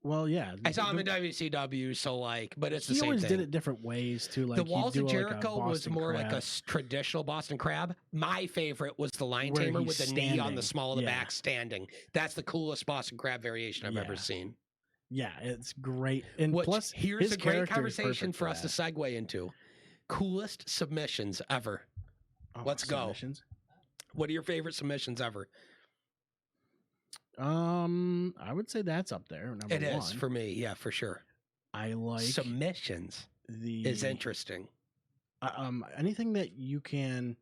Well, yeah. I saw him in WCW, so like, but it's the He same always thing. did it different ways too. Like The he'd Walls do of like a Jericho was Boston more like a Crab, traditional Boston Crab. My favorite was the Lion where Tamer he's with the knee on standing. the small of the Yeah. back standing. That's the coolest Boston Crab variation I've ever Yeah. seen. Yeah, it's great. And Which, plus, here's his a great character is conversation perfect for us to that. segue into. Coolest submissions ever. Oh, Let's go. submissions. What are your favorite submissions ever? I would say that's up there. Number It one. is for me, yeah, for sure. I like Submissions is interesting. Anything that you can.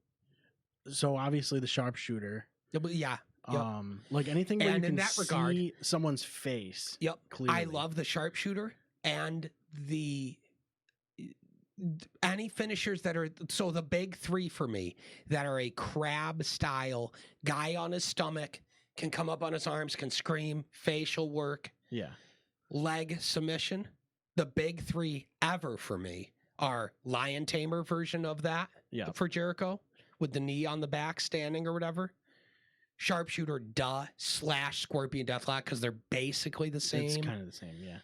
So obviously the sharpshooter. Yeah. Yep. Like anything where And you in can that regard, see someone's face. Yep. Clearly. I love the sharpshooter and any finishers that are so the big three for me that are a crab style guy on his stomach can come up on his arms, can scream, facial work, Yeah. leg submission. The big three ever for me are Lion Tamer version of that for Jericho with the knee on the back standing or whatever. Sharpshooter, / Scorpion Deathlock because they're basically the same. It's kind of the same, yeah.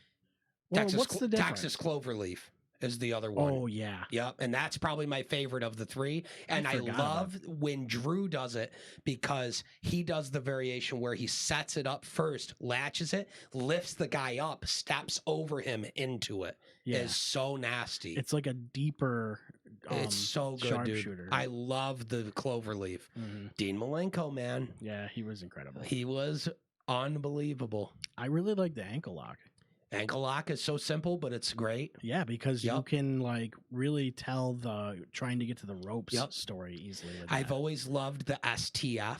Well, what's the difference? Texas Cloverleaf is the other one. Oh, yeah. Yep, and that's probably my favorite of the three. And I love when Drew does it because he does the variation where he sets it up first, latches it, lifts the guy up, steps over him into it. Yeah. It's so nasty. It's like a deeper it's so good, dude. I love the Cloverleaf. Mm-hmm. Dean Malenko, man. Yeah, he was incredible. He was unbelievable. I really like the ankle lock. Ankle lock is so simple, but it's great. Yeah, because you can like really tell the trying to get to the ropes story easily. I've always loved the STF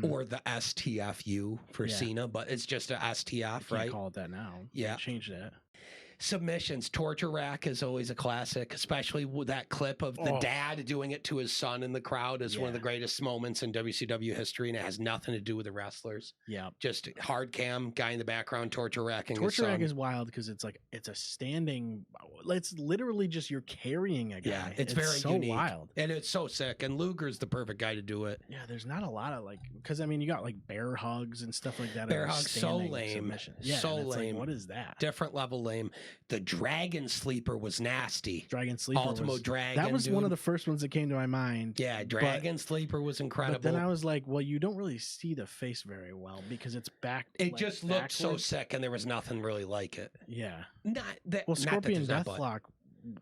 or the STFU for Cena, but it's just a STF, right? Call it that now. Yeah, change that. Submissions, torture rack is always a classic, especially with that clip of the dad doing it to his son in the crowd is one of the greatest moments in WCW history, and it has nothing to do with the wrestlers. Yeah, just hard cam guy in the background torture racking. Torture rack is wild because it's like it's a standing. It's literally just you're carrying a guy. Yeah, it's very so unique. Wild, and it's so sick. And Luger's the perfect guy to do it. Yeah, there's not a lot of like because I mean you got like bear hugs and stuff like that. Bear hugs, so lame. Yeah, so lame. Like, what is that? Different level lame. The Dragon Sleeper was nasty. Dragon Sleeper, Ultimo Dragon. That was one of the first ones that came to my mind. Yeah, Dragon Sleeper was incredible. But then I was like, well, you don't really see the face very well because it's back. It like, just looked so sick, and there was nothing really like it. Yeah. Not that. Well, Scorpion Deathlock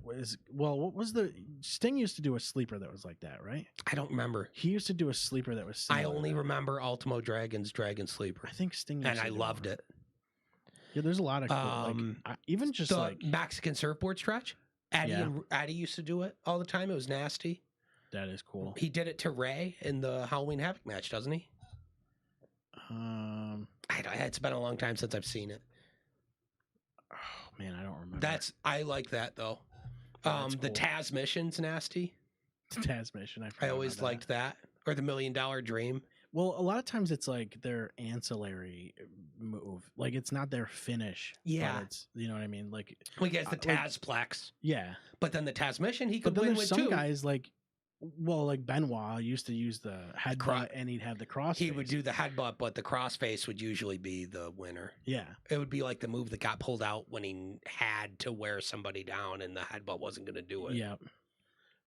was what was the Sting used to do a sleeper that was like that, right? I don't remember. He used to do a sleeper that was similar. I only remember Ultimo Dragon's Dragon Sleeper. I think Sting and I loved it. Yeah, there's a lot of cool, like, even just the like Mexican surfboard stretch. Eddie used to do it all the time. It was nasty. That is cool. He did it to Ray in the Halloween Havoc match, doesn't he? It's been a long time since I've seen it. Oh man, I don't remember. I like that though. Cool. The Taz mission's nasty. Taz mission. I always liked that. Or the $1 Million Dream. Well, a lot of times it's like their ancillary move. Like it's not their finish. Yeah. It's, you know what I mean? Like he has the Tazplex. Yeah. But then the Taz mission he could win with too. But then there's some guys like Benoit used to use the headbutt and he'd have the crossface. He would do the headbutt, but the crossface would usually be the winner. Yeah. It would be like the move that got pulled out when he had to wear somebody down and the headbutt wasn't going to do it. Yeah.